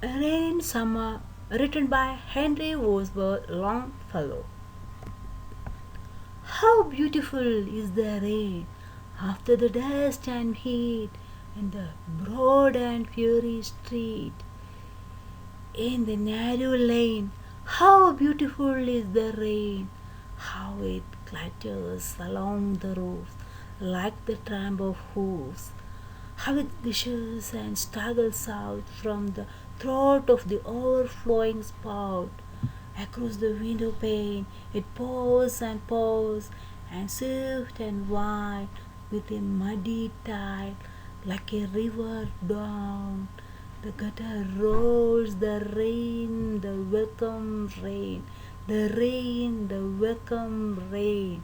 Rain in Summer, written by Henry Wadsworth Longfellow. How beautiful is the rain after the dust and heat in the broad and fiery street. In the narrow lane, how beautiful is the rain, how it clatters along the roofs like the tramp of hoofs, how it gushes and struggles out from the throat of the overflowing spout. Across the window pane it pours and pours, and swift and wide, with a muddy tide, like a river down. The gutter rolls the rain, the welcome rain, the rain, the welcome rain.